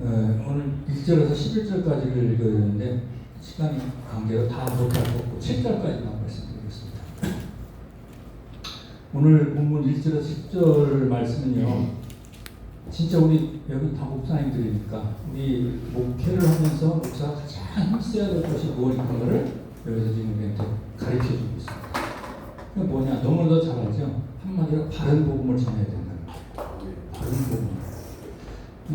오늘 1절에서 11절까지를 읽어야 되는데 시간이 관계로 다 못할 것 같고 7절까지만 말씀드리겠습니다. 오늘 본문 1절에서 10절 말씀은요, 진짜 우리 여기 다 목사님들이니까 우리 목회를 하면서 목사가 가장 힘써야 될 것이 무엇인가를 여기서 지금 우리한테 가르쳐 주고 있습니다. 그게 뭐냐? 너무나도 잘 알죠? 한마디로 바른 복음을 전해야 된다는 거예요. 바른 복음.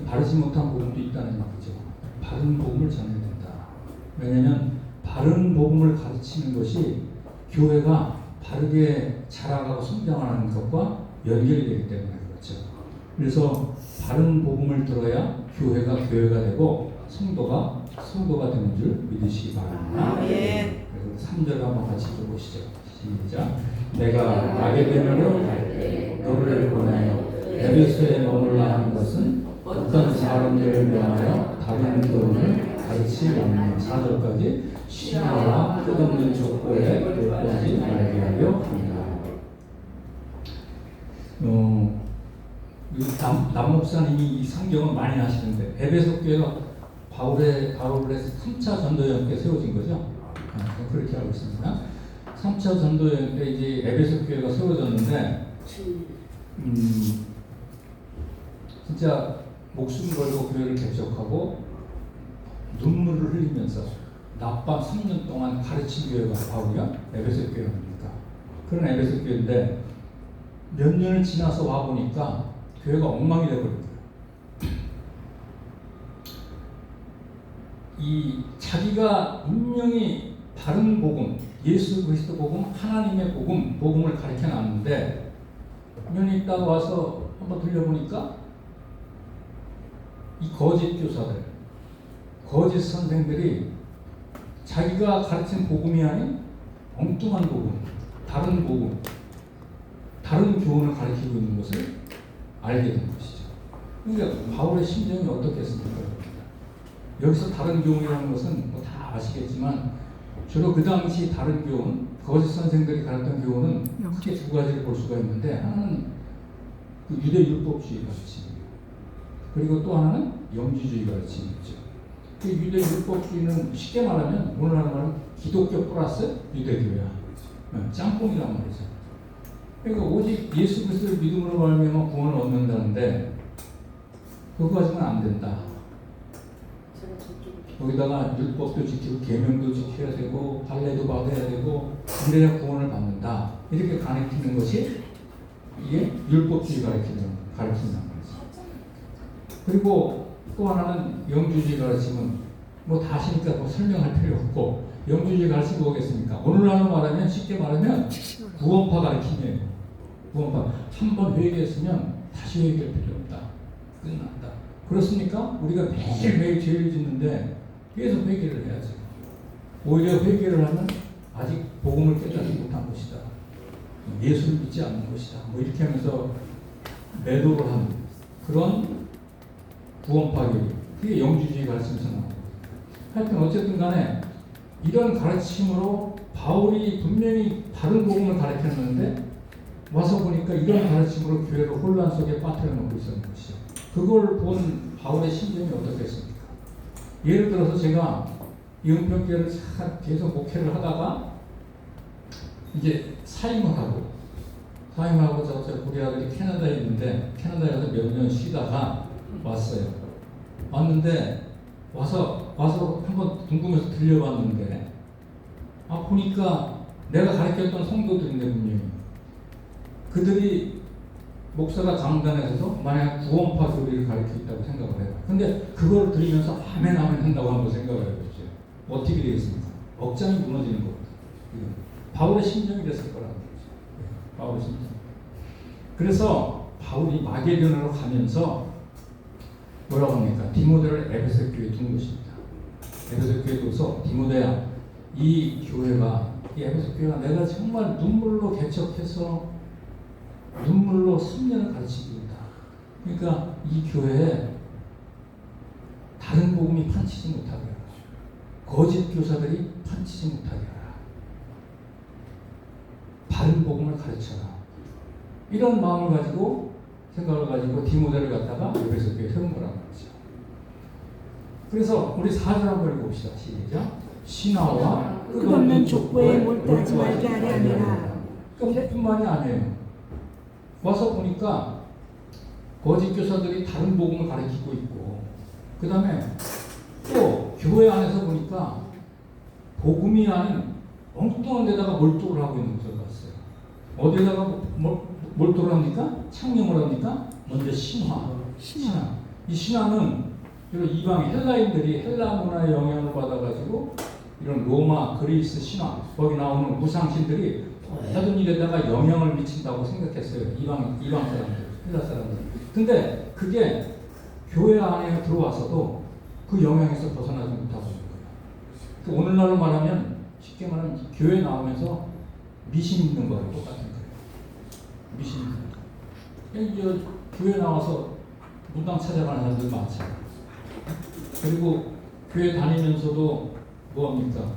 바르지 못한 복음도 있다는 얘기죠. 바른 복음을 전해야 된다. 왜냐하면 바른 복음을 가르치는 것이 교회가 바르게 자라가고 성장하는 것과 연결되기 때문에 그렇죠. 그래서 바른 복음을 들어야 교회가 되고 성도가 되는 줄 믿으시기 바랍니다. 그래서 3절 한번 같이 읽어보시죠. 시작. 내가 마게도냐로 갈 때 너를 보내어 에베소에 머물라 하는 것은 어떤 사람들을 명하여 다른 교훈을 가르치려는 4절까지 신화와 끝없는 족보에 못보지 말게 하려 합니다. 남 목사님이 이 성경을 많이 하시는데 에베소 교회가 바울의 3차 전도여행 때 세워진 거죠. 그렇게 알고 있습니다. 3차 전도여행 때 이제 에베소 교회가 세워졌는데 진짜 목숨 걸고 교회를 개척하고 눈물을 흘리면서 낮밤 3년 동안 가르친 교회가 바울이야? 에베소 교회입니까? 그런 에베소 교회인데 몇 년을 지나서 와보니까 교회가 엉망이 되어버린 거예요. 이 자기가 분명히 바른 복음, 예수 그리스도 복음, 하나님의 복음을 가르쳐 놨는데 몇 년 있다가 와서 한번 들려보니까 이 거짓 교사들, 거짓 선생들이 자기가 가르친 복음이 아닌 엉뚱한 복음, 다른 복음, 다른 교훈을 가르치고 있는 것을 알게 된 것이죠. 그러니까 바울의 심정이 어떻겠습니까? 여기서 다른 교훈이라는 것은 뭐 다 아시겠지만 주로 그 당시 다른 교훈, 거짓 선생들이 가르쳤던 교훈은 크게 두 가지를 볼 수가 있는데 하나는 그 유대 율법주의 가르침이에요. 그리고 또 하나는 영지주의 가르침이죠. 그 유대 율법주의는 쉽게 말하면 오늘날 말은 기독교 플러스 유대교야. 짬뽕이란 말이죠. 그러니까 오직 예수 그리스도를 믿음으로 말미암아 구원을 얻는다는데 그거 가지고는 안 된다. 거기다가 율법도 지키고 계명도 지켜야 되고 발례도 받아야 되고 그래야 구원을 받는다. 이렇게 가르치는 것이 이게 율법주의 가르친다는 거죠. 그리고 또 하나는 영주주의 가르침은 뭐 다 아시니까 뭐 설명할 필요 없고 영주주의 가르침이 뭐겠습니까? 오늘날로 말하면 쉽게 말하면 구원파 가르침이에요. 구원파. 한번 회개했으면 다시 회개할 필요 없다. 끝난다. 그렇습니까? 우리가 매일매일 죄를 짓는데 계속 회개를 해야지. 오히려 회개를 하면 아직 복음을 깨닫지 못한 것이다. 예수를 믿지 않는 것이다. 뭐 이렇게 하면서 매도를 하는 그런 구원파교리. 그게 영주주의 가르침에서 나온 거예요. 하여튼 어쨌든 간에 이런 가르침으로 바울이 분명히 바른 복음을 가르쳤는데 와서 보니까 이런 가르침으로 교회를 혼란 속에 빠뜨려 놓고 있었는 것이죠. 그걸 본 바울의 심정이 어떻겠습니까? 예를 들어서 제가 영평교회를 계속 목회를 하다가 이제 사임을 하고 우리 아들이 캐나다에 있는데 캐나다에 가서 몇 년 쉬다가 왔어요. 왔는데 와서 한번 궁금해서 들려봤는데 보니까 내가 가르쳤던 성도들인데 분명히 그들이 목사가 강단에서 만약 구원파 교리를 가르쳐 있다고 생각을 해요. 근데 그걸 들으면서 아멘 한다고 한번 생각을 해보십시오. 어떻게 되겠습니까? 억장이 무너지는 거거든요. 바울의 심정이 됐을 거라는 거죠. 바울의 심정. 그래서 바울이 마게도냐로 가면서 뭐라고 합니까? 디모데를 에베소 교회에 둔 것입니다. 에베소 교회에 둬서 디모데야, 이 교회가, 이 에베소 교회가 내가 정말 눈물로 개척해서 눈물로 3년을 가르치고 있다. 그러니까 이 교회에 다른 복음이 판치지 못하게 하라. 거짓 교사들이 판치지 못하게 하라. 바른 복음을 가르쳐라. 이런 마음을 가지고 생각을 가지고 디모데를 갖다가 에베소 교회에 세운 거란 말이죠. 그래서 우리 4절 한번 읽어봅시다. 시작. 신하와 끝없는 족보에 몰두하지 말게 하려 함이라. 뿐만이 아니에요. 와서 보니까 거짓 교사들이 다른 복음을 가르치고 있고, 그 다음에 또 교회 안에서 보니까 복음이 아닌 엉뚱한 데다가 몰두를 하고 있는 것을 봤어요. 어디에다가 몰두를 합니까? 창념을 합니까? 먼저 신화. 이 신화는 이런 이방 헬라인들이 헬라 문화의 영향을 받아가지고 이런 로마, 그리스 신화, 거기 나오는 무상신들이 모든 일에다가 영향을 미친다고 생각했어요. 이방 사람들, 헬라 사람들. 근데 그게 교회 안에 들어와서도 그 영향에서 벗어나지 못하고 있는 거예요. 오늘날로 말하면, 쉽게 말하면 교회 나오면서 미신 있는 거랑 똑같은 거예요. 미신 있는 거예요. 교회 나와서 무당 찾아가는 사람들 많죠. 그리고 교회 다니면서도 뭐합니까?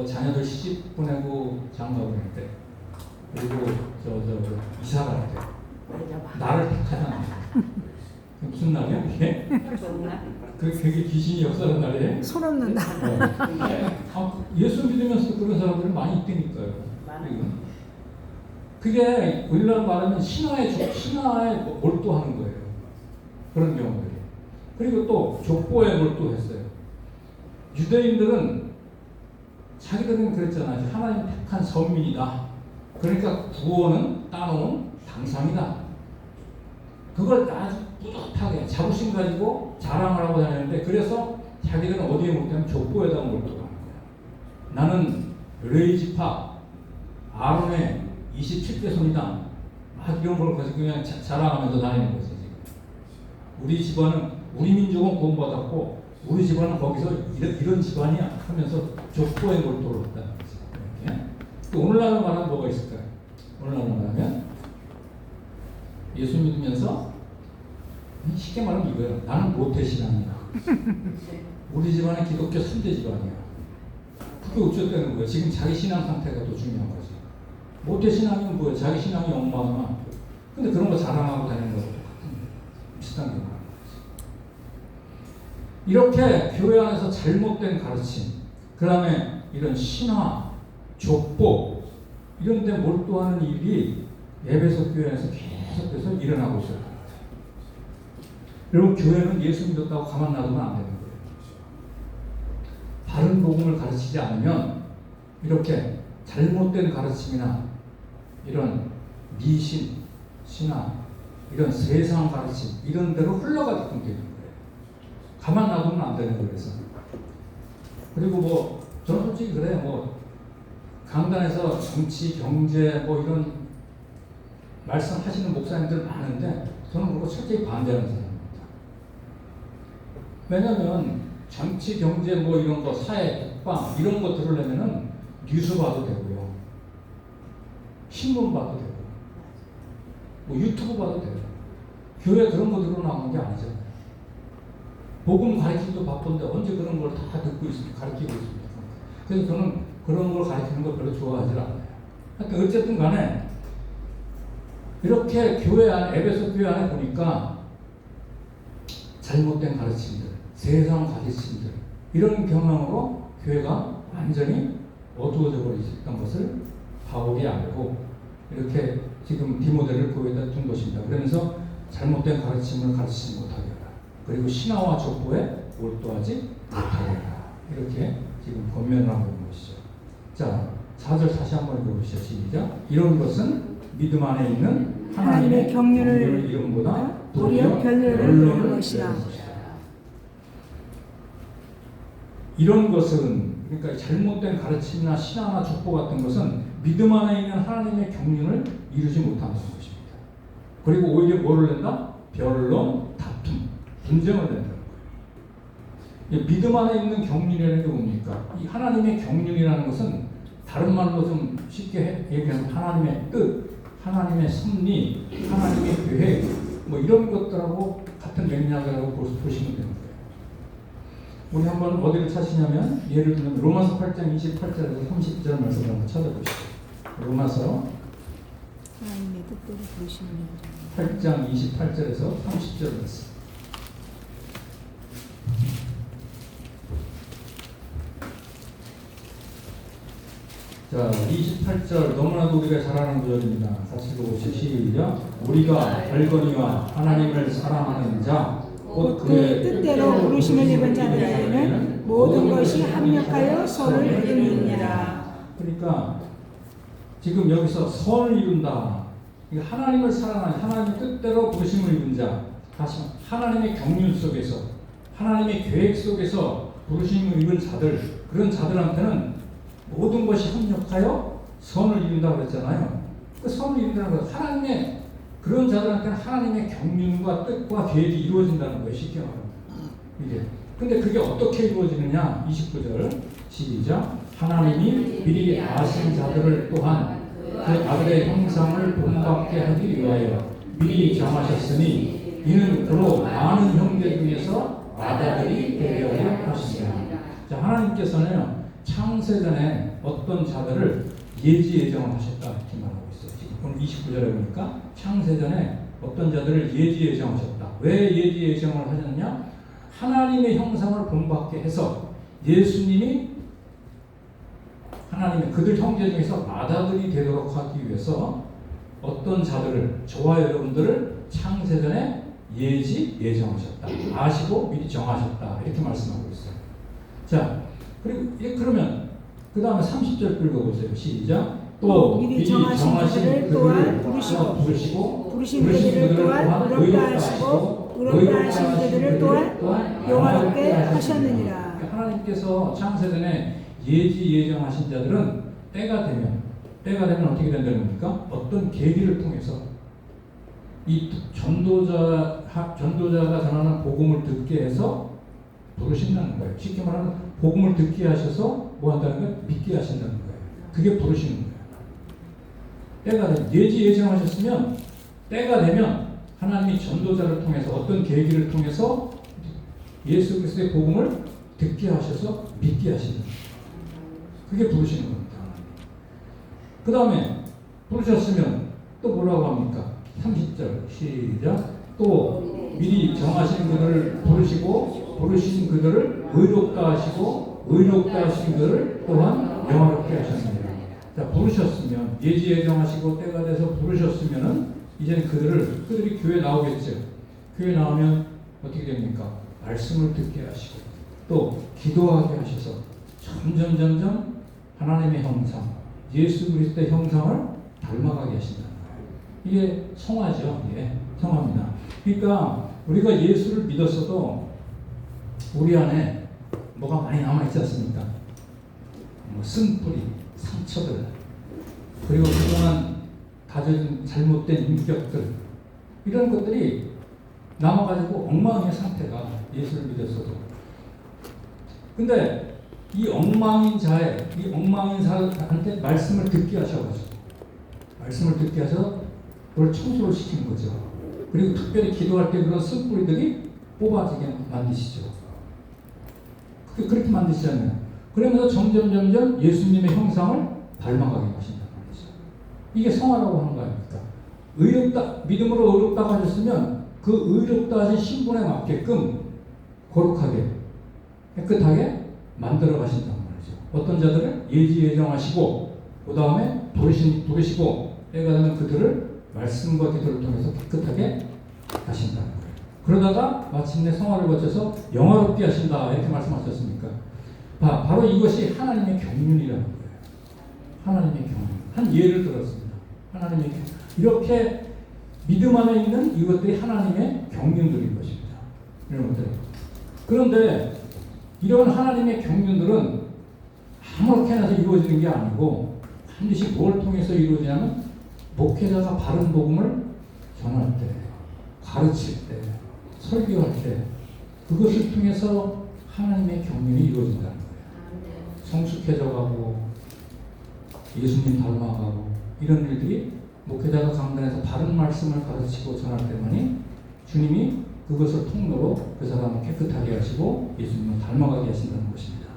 자녀들 시집 보내고 장가 보낼 때, 그리고 이사 갈 때, 나를 택하잖아요. 무슨 날이야 이게? 그게 귀신이 역사하는 날이에요? 소름 난다. 예수 믿으면서 그런 사람들이 많이 있다니까요. 그게 우리나라 말하면 신화에 몰두하는 거예요. 그런 경우들이. 그리고 또 족보에 몰두했어요. 유대인들은 자기들은 그랬잖아요. 하나님 택한 선민이다. 그러니까 구원은 따놓은 당상이다. 그걸 아주 뿌듯하게 자부심 가지고 자랑을 하고 다니는데, 그래서 자기들은 어디에 몰두하면 족보에다 몰두하는 거야. 나는 레위지파 아론의 27대 손이다. 막 이런 걸 가지고 그냥 자랑하면서 다니는 거지. 지금. 우리 집안은, 우리 민족은 구원받았고 우리 집안은 거기서 이런 집안이야 하면서 족보에 몰두를 했다는 거지. 또 오늘날로 말하면 뭐가 있을까요? 오늘날로 말하면 예수 믿으면서 쉽게 말하면 이거예요. 나는 모태신앙이야. 우리 집안은 기독교 3대 집안이야. 그게 어쩌다는 거예요? 지금 자기 신앙 상태가 더 중요한 거지. 모태신앙이면 뭐예요? 자기 신앙이 엉망이야. 근데 그런 거 자랑하고 다니는 거랑 똑같은 비슷한 게 말하는 거지. 이렇게 교회 안에서 잘못된 가르침, 그 다음에 이런 신화, 족보 이런 데 몰두하는 일이 에베소 교회 안에서 계속해서 일어나고 있어요. 여러분, 교회는 예수 믿었다고 가만 놔두면 안 되는 거예요. 바른 복음을 가르치지 않으면 이렇게 잘못된 가르침이나 이런 미신, 신화, 이런 세상 가르침 이런 데로 흘러가게끔 되는 거예요. 가만 놔두면 안 되는 거예요. 그래서. 그리고 저는 솔직히 그래요. 강단에서 정치, 경제 이런 말씀하시는 목사님들 많은데 저는 그거 철저히 반대하는 사람입니다. 왜냐하면 정치, 경제 이런 거, 사회, 국방 이런 거 들으려면은 뉴스 봐도 되고요, 신문 봐도 되고, 유튜브 봐도 돼요. 교회 그런 거 들으러 나온 게 아니잖아요. 복음 가르치기도 바쁜데 언제 그런 걸 다 듣고 있습니까? 가르치고 있습니까? 그래서 저는 그런 걸 가르치는 걸 별로 좋아하지 않아요. 하여튼 어쨌든 간에 이렇게 교회 안에, 에베소 교회 안에 보니까 잘못된 가르침들, 세상 가르침들 이런 경향으로 교회가 완전히 어두워져 버리셨던 것을 바울이 알고 이렇게 지금 디모데를 교회에다 둔 것입니다. 그러면서 잘못된 가르침을 가르치지 못하게 하라. 그리고 신화와 족보에 몰두하지 못하게 하라. 이렇게 지금 권면을 하고 있는 것이죠. 자, 4절 다시 한번 읽어보시죠. 시작. 이런 것은 믿음 안에 있는 하나님의 경륜을 이름보다 도리어 결론을 이루는 것이라. 이런 것은, 그러니까 잘못된 가르침이나 신화나 족보 같은 것은 믿음 안에 있는 하나님의 경륜을 이루지 못한다는 것입니다. 그리고 오히려 뭐를 낸다? 변론, 다툼, 분쟁을 낸다는 거예요. 믿음 안에 있는 경륜이라는 게 뭡니까? 이 하나님의 경륜이라는 것은 다른 말로 좀 쉽게 얘기하면 하나님의 뜻, 하나님의 섭리, 하나님의 계획 이런 것들하고 같은 맥락이라고 보시면 되는 거예요. 우리 한번 어디를 찾으냐면, 예를 들면 로마서 8장 28절에서 30절 말씀을 한번 찾아보시죠. 로마서 하나님의 뜻대로 부르시는 8장 28절에서 30절 말씀. 자, 28절 너무나도 우리가 잘 아는 구절입니다. 같이 읽어보시죠. 시작. 우리가 알거니와 하나님을 사랑하는 자, 곧 그 그의 뜻대로 부르심을 입은 자들에게는 모든 것이 합력하여 선을 이루느니라. 그러니까 지금 여기서 선을 이룬다. 이게 하나님을 사랑하는 하나님의 뜻대로 부르심을 입은 자, 다시 하나님의 경륜 속에서 하나님의 계획 속에서 부르심을 입은 자들, 그런 자들한테는 모든 것이 합력하여 선을 이룬다고 그랬잖아요. 그 선을 이룬다는 것, 하나님의 그런 자들한테는 하나님의 경륜과 뜻과 계획이 이루어진다는 거예요. 쉽게 말하면 이게. 근데 그게 어떻게 이루어지느냐? 29절 시작. 하나님이 미리 아신 자들을 또한 그 아들의 형상을 본받게 하기 위하여 미리 정하셨으니 이는 그로 많은 형제 중에서 아들이 되려 하시니라. 자, 하나님께서는 창세전에 어떤 자들을 예지예정을 하셨다 이렇게 말하고 있어요. 지금 오늘 29절에 보니까 창세전에 어떤 자들을 예지예정하셨다. 왜 예지예정을 하셨냐? 하나님의 형상을 본받게 해서 예수님이 하나님의 그들 형제 중에서 맏아들이 되도록 하기 위해서 어떤 자들을, 저와 여러분들을 창세전에 예정하셨다. 아시고 미리 정하셨다. 이렇게 말씀하고 있어요. 자, 그리고 그러면 그 다음에 30절 읽어보세요. 시작. 또 미리 정하신 그들을 또한 부르시고 부르신 그들을 또한 의롭다 하시고 의롭다 하신 그들을 또한 영화롭게 하셨느니라. 하나님께서 창세전에 예정하신 자들은 때가 되면 어떻게 된다는 겁니까? 어떤 계기를 통해서 이 전도자가 전하는 복음을 듣게 해서 부르신다는 거예요. 쉽게 말하면 복음을 듣게 하셔서 뭐 한다는 거예요? 믿게 하신다는 거예요. 그게 부르시는 거예요. 때가 되면 예정하셨으면 때가 되면 하나님이 전도자를 통해서 어떤 계기를 통해서 예수 그리스도의 복음을 듣게 하셔서 믿게 하신다. 그게 부르시는 겁니다. 그 다음에 부르셨으면 또 뭐라고 합니까? 30절 시작. 또 미리 정하신 그들을 부르시고 부르신 그들을 의롭다 하시고 의롭다 하신 그들을 또한 영화롭게 하셨느니라. 자, 부르셨으면 예정하시고 때가 돼서 부르셨으면은 이제는 그들이 교회 나오겠죠. 교회 나오면 어떻게 됩니까? 말씀을 듣게 하시고 또 기도하게 하셔서 점점 하나님의 형상, 예수 그리스도의 형상을 닮아가게 하신다는 거예요. 이게 성화죠. 예, 성화입니다. 그러니까 우리가 예수를 믿었어도 우리 안에 뭐가 많이 남아있지 않습니까? 뭐 쓴뿌리, 상처들, 그리고 그동안 가진 잘못된 인격들, 이런 것들이 남아가지고 엉망의 상태가 예수를 믿었어도. 근데 이 엉망인 사람한테 말씀을 듣게 하셔가지고 말씀을 듣게 하셔서 그걸 청소를 시키는 거죠. 그리고 특별히 기도할 때 그런 쓴뿌리들이 뽑아지게 만드시죠. 그렇게 만드시잖아요. 그러면서 점점 예수님의 형상을 닮아가게 하신다는 거죠. 이게 성화라고 하는 거 아닙니까? 의롭다, 믿음으로 의롭다고 하셨으면 그 의롭다 하신 신분에 맞게끔 거룩하게, 깨끗하게 만들어 가신다는 말이죠. 어떤 자들을 예정하시고 그 다음에 부르시고 때가 되면 그들을 말씀과 기도를 통해서 깨끗하게 하신다는 거예요. 그러다가 마침내 성화를 거쳐서 영화롭게 하신다 이렇게 말씀하셨습니까? 바로 이것이 하나님의 경륜이라는 거예요. 하나님의 경륜. 한 예를 들었습니다. 하나님의 경륜. 이렇게 믿음 안에 있는 이것들이 하나님의 경륜들인 것입니다. 여러분들. 그런데 이런 하나님의 경륜들은 아무렇게나 이루어지는 게 아니고 반드시 뭘 통해서 이루어지냐면 목회자가 바른 복음을 전할 때, 가르칠 때, 설교할 때 그것을 통해서 하나님의 경륜이 이루어진다는 거예요. 성숙해져가고 예수님 닮아가고 이런 일들이 목회자가 강단에서 바른 말씀을 가르치고 전할 때만이 주님이 그것을 통로로 그 사람을 깨끗하게 하시고 예수님을 닮아가게 하신다는 것입니다.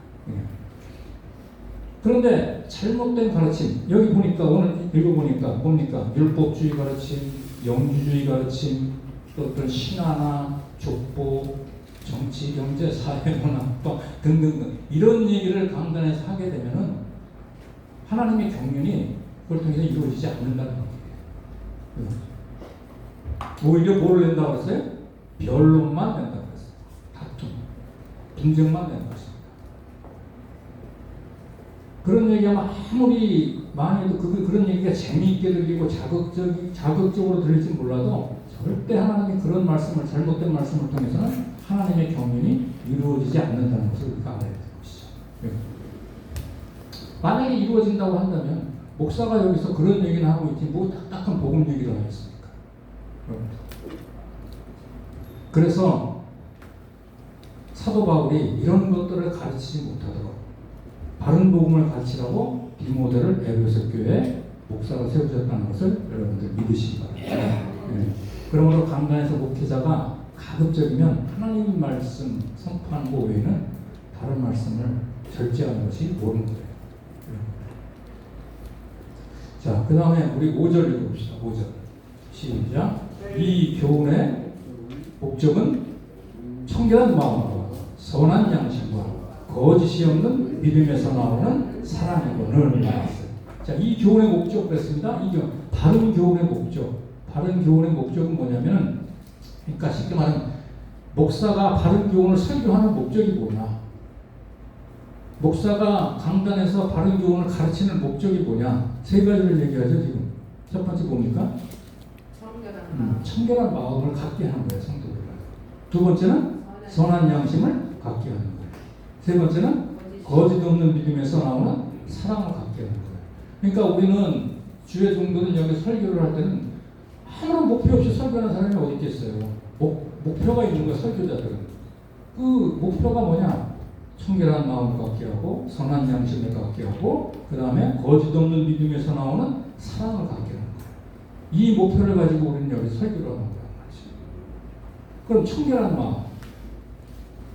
그런데 잘못된 가르침, 여기 보니까 오늘 읽어보니까 뭡니까? 율법주의 가르침, 영주주의 가르침, 또 어떤 신화나 족보, 정치, 경제, 사회, 문화 등등등 이런 얘기를 강단에서 하게 되면은 하나님의 경륜이 그걸 통해서 이루어지지 않는다는 거예요. 오히려 뭐를 낸다고 했어요? 변론만 낸다고 했어요. 다툼, 분쟁만 낸다고 했습니다. 그런 얘기하면 아무리 많이 해도 그런 얘기가 재미있게 들리고 자극적으로 들릴지 몰라도 절대 하나님이 그런 말씀을, 잘못된 말씀을 통해서는 하나님의 경륜이 이루어지지 않는다는 것을 우리가 알아야 되는 것이죠. 만약에 이루어진다고 한다면 목사가 여기서 그런 얘기는 하고 있지 뭐 딱딱한 복음 얘기를 하겠습니까? 그래서 사도 바울이 이런 것들을 가르치지 못하도록 바른 복음을 가르치라고 디모데를 에베소 교회 목사가 세우셨다는 것을 여러분들 믿으시기 바랍니다. 네. 그러므로 강단에서 목회자가 가급적이면 하나님 말씀 선포하는 것 외에는 다른 말씀을 절제하는 것이 옳은 거예요. 자, 그 다음에 우리 5절 읽어봅시다. 5절 시작. 이 교훈의 목적은 청결한 마음과 선한 양심과 거짓이 없는 믿음에서 나오는 사랑이거늘. 자, 이 교훈의 목적 그랬습니다. 이 교훈, 바른 교훈의 목적. 바른 교훈의 목적은 뭐냐면, 그러니까 쉽게 말하면 목사가 바른 교훈을 설교하는 목적이 뭐냐? 목사가 강단에서 바른 교훈을 가르치는 목적이 뭐냐? 세 가지를 얘기하죠 지금. 첫 번째 뭡니까? 청결한 마음을 갖게 하는 거예요, 성도들. 두 번째는 선한 양심을 갖게 하는 거예요. 세 번째는 거짓 없는 믿음에서 나오는 사랑을 갖게 하는 거예요. 그러니까 우리는 주의 종들은 여기 설교를 할 때는 아무런 목표 없이 설교하는 사람이 어디 있겠어요. 목표가 있는 거예요, 설교자들은. 그 목표가 뭐냐? 청결한 마음을 갖게 하고 선한 양심을 갖게 하고 그 다음에 거짓 없는 믿음에서 나오는 사랑을 갖게 하는 거예요. 이 목표를 가지고 우리는 여기 설교를 하는 거란 말이죠. 그럼 청결한 마음,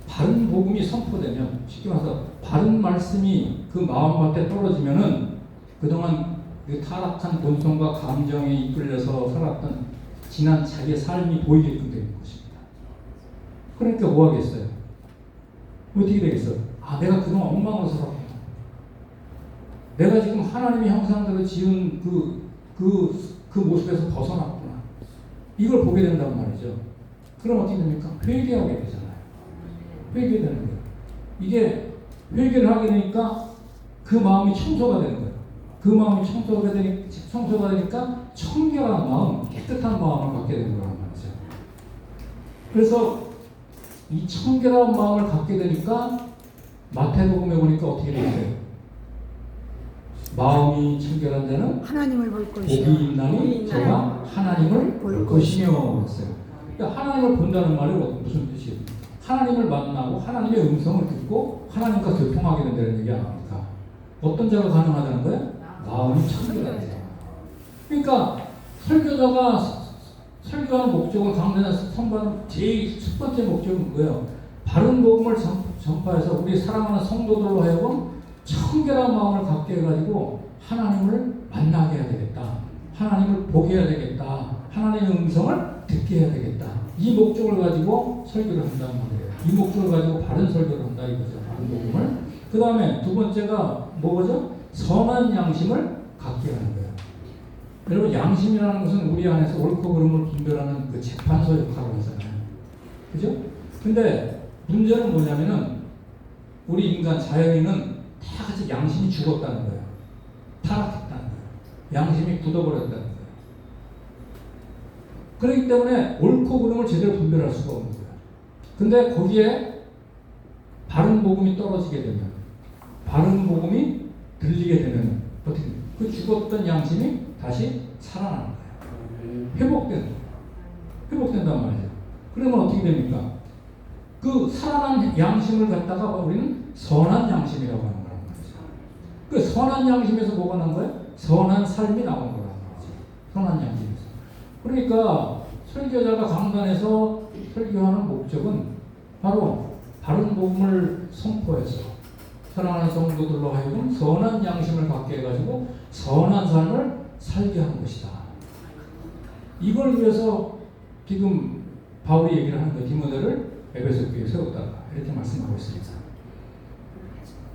바른 복음이 선포되면, 쉽게 말해서 바른 말씀이 그 마음밭에 떨어지면은 그동안 그 타락한 본성과 감정에 이끌려서 살았던 지난 자기의 삶이 보이게끔 되는 것입니다. 그러니까 뭐 하겠어요? 어떻게 되겠어? 아, 내가 그동안 엉망으로 살았구나. 내가 지금 하나님의 형상대로 지은 그 모습에서 벗어났구나. 이걸 보게 된단 말이죠. 그럼 어떻게 됩니까? 회개하게 되잖아요. 회개되는 거예요. 이게 회개를 하게 되니까 그 마음이 청소가 되는 거예요. 그 마음이 청소가 되니까 청결한 마음, 깨끗한 마음을 갖게 되는 거란 말이죠. 그래서 이 청결한 마음을 갖게 되니까 마태복음에 보니까 어떻게 되어 있어요? 마음이 청결한 자는 하나님을 볼 것이요. 복이 있나니 저가 하나님을 볼 것이며 했어요. 그러니까 하나님을 본다는 말이 무슨 뜻이에요? 하나님을 만나고 하나님의 음성을 듣고 하나님과 교통하게 된다는 얘기 아닙니까? 어떤 자가 가능하다는 거예요? 마음이 청결한 자. 그러니까 설교자가 설교하는 목적을 강단에서 선포하는 제일 첫 번째 목적은 뭐예요? 바른 복음을 전파해서 우리 사랑하는 성도들로 하여금 청결한 마음을 갖게 해가지고 하나님을 만나게 해야 되겠다. 하나님을 보게 해야 되겠다. 하나님의 음성을 듣게 해야 되겠다. 이 목적을 가지고 설교를 한다는 말이에요. 이 목적을 가지고 바른 설교를 한다 이거죠. 바른 복음을. 그 다음에 두 번째가 뭐죠? 선한 양심을 갖게 하는 거예요. 여러분, 양심이라는 것은 우리 안에서 옳고 그름을 분별하는 그 재판소 역할을 하잖아요. 그죠? 근데 문제는 뭐냐면은 우리 인간 자연인은 다 같이 양심이 죽었다는 거예요. 타락했다는 거예요. 양심이 굳어버렸다는 거예요. 그렇기 때문에 옳고 그름을 제대로 분별할 수가 없는 거예요. 근데 거기에 바른 복음이 떨어지게 되면, 바른 복음이 들리게 되면 어떻게 돼요? 그 죽었던 양심이 다시 살아나는 거예요. 회복된단 말이죠. 그러면 어떻게 됩니까? 그 살아난 양심을 갖다가 우리는 선한 양심이라고 하는 거란 말이죠. 그 선한 양심에서 뭐가 난 거예요? 선한 삶이 나온 거란 말이죠. 선한 양심에서. 그러니까 설교자가 강단에서 설교하는 목적은 바로 바른 복음을 선포해서 사랑하는 성도들로 하여금 선한 양심을 갖게 해가지고 선한 삶을 살게 하는 것이다. 이걸 위해서 지금 바울이 얘기를 하는 거예요. 디모데를 에베소 교회에 세웠다가 이렇게 말씀하고 있습니다.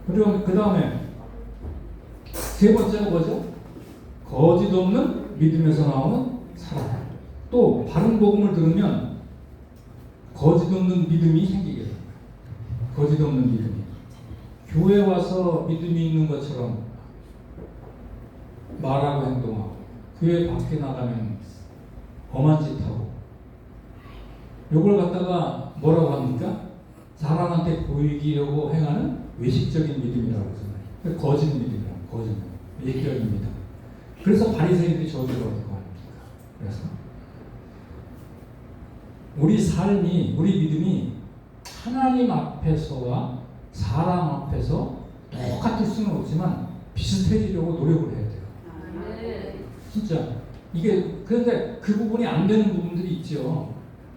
그리고 그 다음에 세 번째가 뭐죠? 거짓 없는 믿음에서 나오는 사랑. 또 바른 복음을 들으면 거짓 없는 믿음이 생기게 됩니다. 거짓 없는 믿음이. 교회 와서 믿음이 있는 것처럼 말하고 행동하고 교회 밖에 나가면 엄한 짓 하고 요걸 갖다가 뭐라고 합니까? 사람한테 보이기려고 행하는 외식적인 믿음이라고 하잖아요. 거짓 믿음이라고, 거짓 믿음. 외식적입니다. 그래서 바리새인들이 저주를 받는 거 아닙니까? 그래서 우리 삶이, 우리 믿음이 하나님 앞에서와 사람 앞에서 똑같을 수는 없지만 비슷해지려고 노력을 해야 돼요. 진짜 이게 그런데 그 부분이 안 되는 부분들이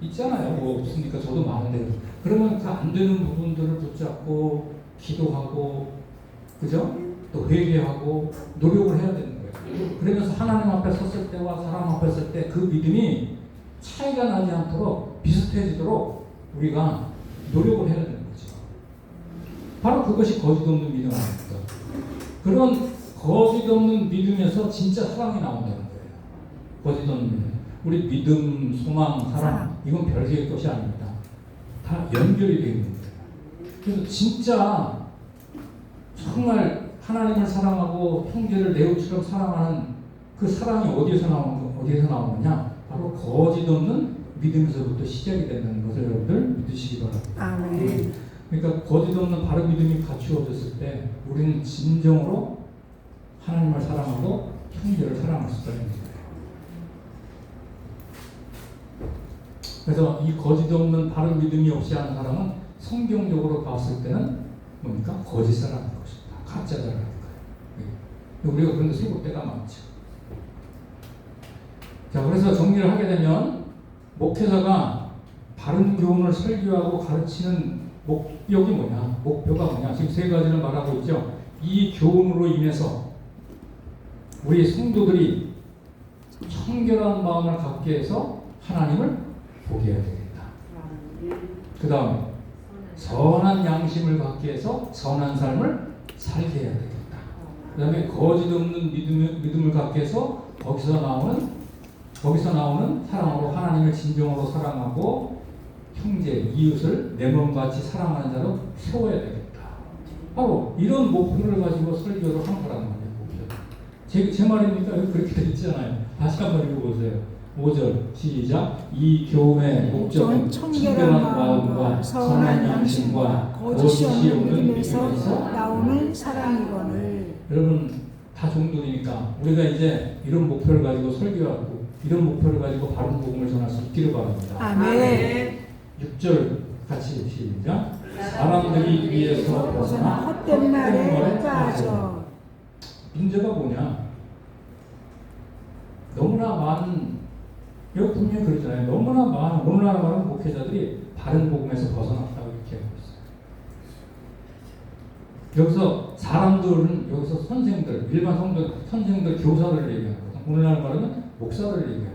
있잖아요. 뭐 없습니까? 저도 많은데 그러면 그 안 되는 부분들을 붙잡고 기도하고 그죠? 또 회개하고 노력을 해야 되는 거예요. 그러면서 하나님 앞에 섰을 때와 사람 앞에 섰을 때 그 믿음이 차이가 나지 않도록 비슷해지도록 우리가 노력을 해야 되는 거죠. 바로 그것이 거짓 없는 믿음 아닙니까? 그런 거짓 없는 믿음에서 진짜 사랑이 나온다는 거예요. 거짓 없는 믿음. 우리 믿음, 소망, 사랑 이건 별개의 것이 아닙니다. 다 연결이 되어 있는 거예요. 그래서 진짜 정말 하나님을 사랑하고 형제를 내 옷처럼 사랑하는 그 사랑이 어디에서 나오느냐? 바로 거짓 없는 믿음에서부터 시작이 된다는 것을 여러분들 믿으시기 바랍니다. 아멘. 그러니까 거짓 없는 바른 믿음이 갖추어졌을 때 우리는 진정으로 하나님을 사랑하고 형제를 사랑할 수가 있는 거예요. 그래서 이 거짓 없는 바른 믿음이 없이 하는 사람은 성경적으로 봤을 때는 뭡니까? 거짓 사람인 것입니다. 가짜 사람인 거예요. 우리가 그런데 세고 때가 많죠. 자, 그래서 정리를 하게 되면 목회자가 바른 교훈을 설교하고 가르치는 목표가 뭐냐? 지금 세 가지를 말하고 있죠. 이 교훈으로 인해서 우리 성도들이 청결한 마음을 갖게 해서 하나님을 보게 해야 되겠다. 그 다음에 선한 양심을 갖게 해서 선한 삶을 살게 해야 되겠다. 그 다음에 거짓 없는 믿음을 갖게 해서 거기서 나오는 사랑으로 하나님을 진정으로 사랑하고 형제, 이웃을 내 몸같이 사랑하는 자로 세워야 되겠다. 바로 이런 목표를 가지고 설교를 한 거라는 말이에요. 제 말입니까? 여기 그렇게 되어 있잖아요. 다시 한번 읽어보세요. 5절 시작. 이 교훈의 목적은 청결한 마음과 선한 양심과 거짓이 없는 믿음에서 나오는 사랑이거늘. 여러분 다 종들이니까 우리가 이제 이런 목표를 가지고 설교하고 이런 목표를 가지고 바른 복음을 전할 수 있기를 바랍니다. 아멘. 6절 같이 시작. 사람들이 위에서 벗어나 헛된 말에 빠져. 문제가 뭐냐? 너무나 많은, 여기 분명히 그러잖아요. 너무나 많은, 오늘날 많은 목회자들이 바른 복음에서 벗어났다고 이렇게 하고 있어요. 여기서 사람들은, 여기서 선생들, 일반 선생들, 교사들을 얘기하는 거죠. 오늘날 말하면 목사들을 얘기하는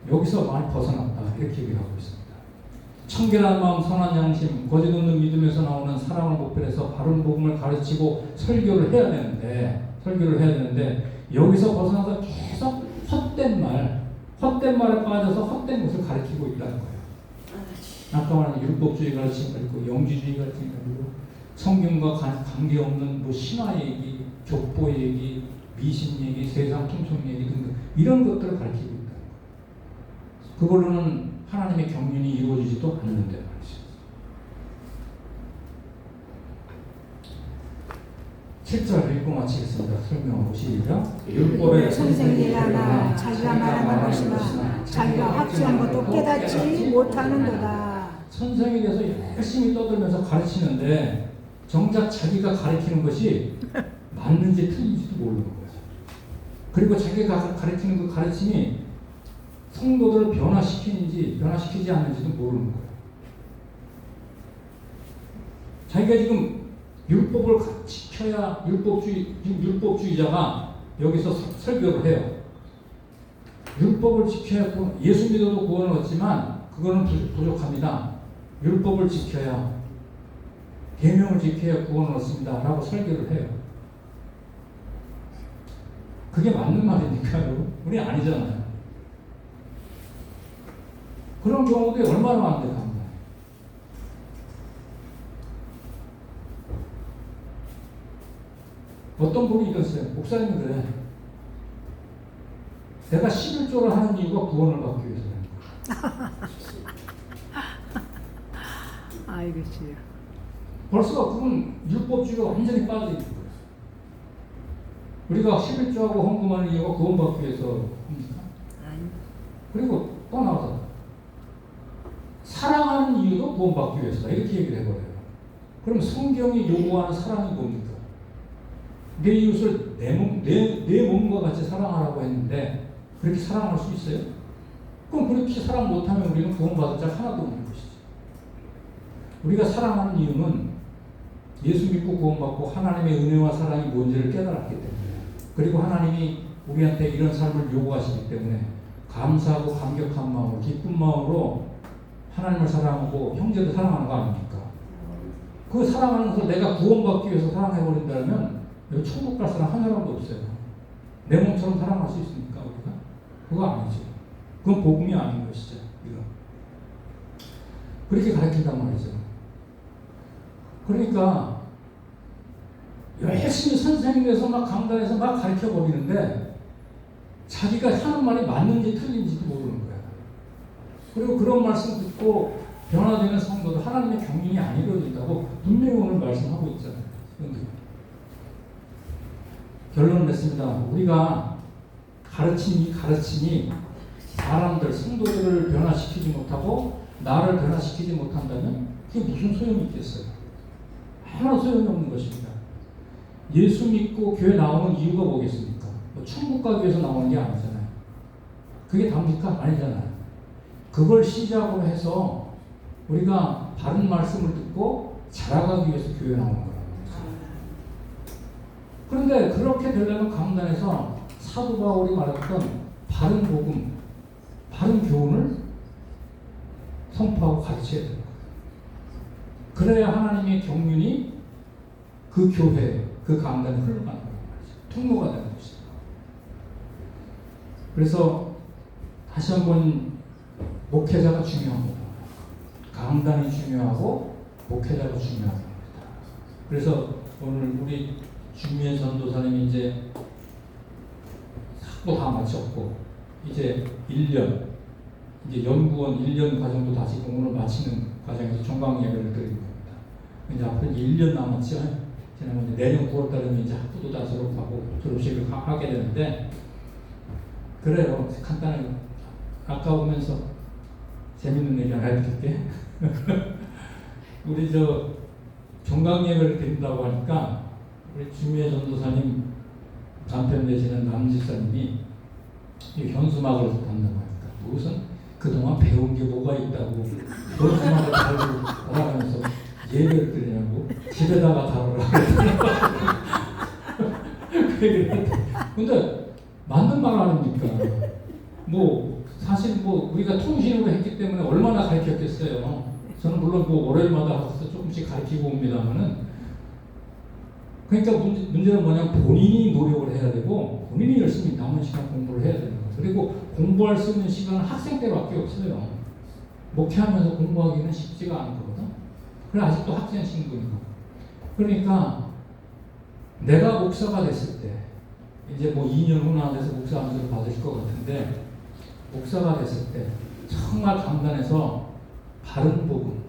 거예요. 여기서 많이 벗어났다. 이렇게 얘기하고 있습니다. 청결한 마음, 선한 양심, 거짓 없는 믿음에서 나오는 사랑을 목표해서 바른 복음을 가르치고 설교를 해야 되는데 여기서 벗어나서 계속 헛된 말에 빠져서 헛된 것을 가르치고 있다는 거예요. 아까 말한 율법주의 가르침이 있고 영지주의 가르침이 있고 성경과 관계없는 뭐 신화 얘기, 족보 얘기, 미신 얘기, 세상 통속 얘기 등등 이런 것들을 가르치고 있다는 거예요. 그걸로는 하나님의 경륜이 이루어지지도 않는데 말이죠. 7절 읽고 마치겠습니다. 설명하고 시작. 율법의 선생이라나 자기가 말하는 것이나 자기가 확증한 것도 깨닫지 못하는도다. 선생에 대해서 열심히 떠들면서 가르치는데 정작 자기가 가르치는 것이 맞는지 틀린지도 모르는 거예요. 그리고 자기가 가르치는 그 가르침이 성도들을 변화시키지 않는지도 모르는 거예요. 자기가 지금 율법을 지켜야 율법주의자가 여기서 설교를 해요. 율법을 지켜야 예수 믿어도 구원을 얻지만 그거는 부족합니다. 율법을 지켜야 계명을 지켜야 구원을 얻습니다. 라고 설교를 해요. 그게 맞는 말입니까? 우리 아니잖아요. 그런 경우도 얼마나 많은데 어떤 분이 이랬어요. 목사님이 그래. 내가 11조를 하는 이유가 구원을 받기 위해서라는 거야. 아이고 주여. 벌써 그건 율법주의가 완전히 빠져있는 거예요. 우리가 11조하고 헌금하는 이유가 구원받기 위해서입니까? 그리고 또 나와서 사랑하는 이유도 구원받기 위해서다. 이렇게 얘기를 해버려요. 그럼 성경이 요구하는 사랑이 뭡니까? 내 이웃을 내 몸과 같이 사랑하라고 했는데 그렇게 사랑할 수 있어요? 그럼 그렇게 사랑 못하면 우리는 구원받을 자 하나도 없는 것이죠. 우리가 사랑하는 이유는 예수 믿고 구원받고 하나님의 은혜와 사랑이 뭔지를 깨달았기 때문에, 그리고 하나님이 우리한테 이런 삶을 요구하시기 때문에 감사하고 감격한 마음으로, 기쁜 마음으로 하나님을 사랑하고 형제도 사랑하는 거 아닙니까? 그 사랑하는 것을 내가 구원받기 위해서 사랑해버린다면 여기 천국 갈 사람 한 사람도 없어요. 내 몸처럼 사랑할 수 있습니까, 우리가? 그거 아니죠. 그건 복음이 아닌 것이죠, 이거. 그렇게 가르친단 말이죠. 그러니까 열심히 선생님 돼서 막 강단에서 막 가르쳐 버리는데 자기가 하는 말이 맞는지 틀린지도 모르는 거야. 그리고 그런 말씀 듣고 변화되는 성도도 하나님의 경륜이 안 이루어진다고 분명히 오늘 말씀하고 있잖아요. 결론을 냈습니다. 우리가 가르친 이 가르침이 사람들, 성도들을 변화시키지 못하고 나를 변화시키지 못한다면 그게 무슨 소용이 있겠어요? 아무런 소용이 없는 것입니다. 예수 믿고 교회 나오는 이유가 뭐겠습니까? 뭐 천국 가기 위해서 나오는 게 아니잖아요. 그게 답니까? 아니잖아요. 그걸 시작으로 해서 우리가 바른 말씀을 듣고 자라가기 위해서 교회 나오는 거라고 했어요. 그런데 그렇게 되려면 강단에서 사도 바울이 말했던 바른 복음, 바른 교훈을 선포하고 가르쳐야 됩니다. 그래야 하나님의 경륜이 그 교회, 그 강단에 흘러가는 거란 말이죠. 통로가 되는 것이죠. 그래서 다시 한번 목회자가 중요합니다. 강단이 중요하고 목회자가 중요합니다. 그래서 오늘 우리 주미애 전도사님이 이제 학부 다 마쳤고 이제 1년 이제 연구원 1년 과정도 다시 공부를 마치는 과정에서 종강 예배를 드리는 겁니다. 이제 앞으로 1년 남았죠. 지난번 내년 9월 달에는 이제 학부도 다 졸업하고 졸업식을 하게 되는데, 그래요. 간단하게 아까 오면서 재밌는 얘기 하나 해드릴게. 우리 저 종강 예배를 드린다고 하니까 우리 주미애 전도사님 남편 되시는 남집사님이 현수막을 단다고 하니까 무슨 그동안 배운 게 뭐가 있다고 현수막을 달고 돌아가면서 예배를 드리냐고 집에다가 달으라고 그 얘기를 했대. 근데 맞는 말 아닙니까? 뭐 사실 뭐 우리가 통신으로 했기 때문에 얼마나 가르쳤겠어요. 저는 물론 뭐 월요일마다 가서 조금씩 가르치고 옵니다만은, 그러니까 문제는 뭐냐면 본인이 노력을 해야 되고 본인이 열심히 남은 시간 공부를 해야 되는 거죠. 그리고 공부할 수 있는 시간은 학생 때밖에 없어요. 목회하면서 공부하기는 쉽지가 않은 거거든. 그래 아직도 학생 신분이고. 그러니까 내가 목사가 됐을 때 이제 뭐 2년 후 나와서 목사 안수를 받으실 것 같은데, 목사가 됐을 때 정말 강단에서 바른 복음,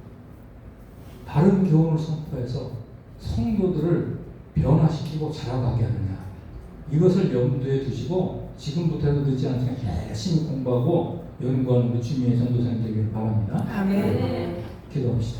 바른 교훈을 선포해서 성도들을 변화시키고 자라가게 하느냐, 이것을 염두에 두시고 지금부터라도 늦지 않지만 열심히 공부하고 연구하는 우리 주미애 전도사님 되기를 바랍니다. 아멘. 기도합시다.